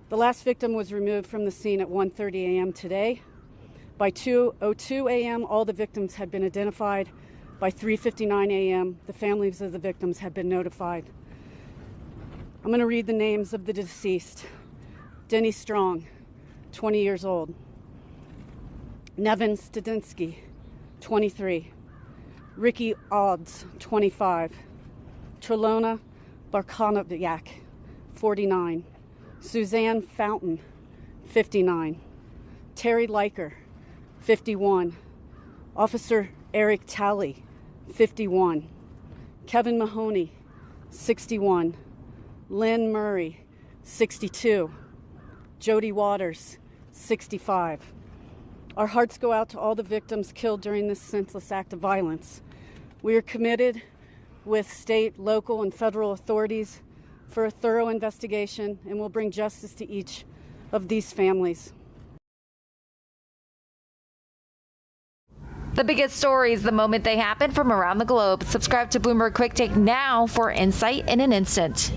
The last victim was removed from the scene at 1:30 a.m. today. By 2:02 a.m., all the victims had been identified. By 3:59 a.m., the families of the victims had been notified. I'm going to read the names of the deceased. Denny Strong, 20 years old. Nevin Studinsky, 23. Ricky Odds, 25. Trelona Barkonoviak, 49. Suzanne Fountain, 59. Terry Leiker, 51. Officer Eric Talley, 51. Kevin Mahoney, 61. Lynn Murray, 62. Jody Waters, 65. Our hearts go out to all the victims killed during this senseless act of violence. We are committed with state, local, and federal authorities for a thorough investigation, and will bring justice to each of these families. The biggest stories the moment they happen from around the globe. Subscribe to Bloomberg Quick Take now for insight in an instant.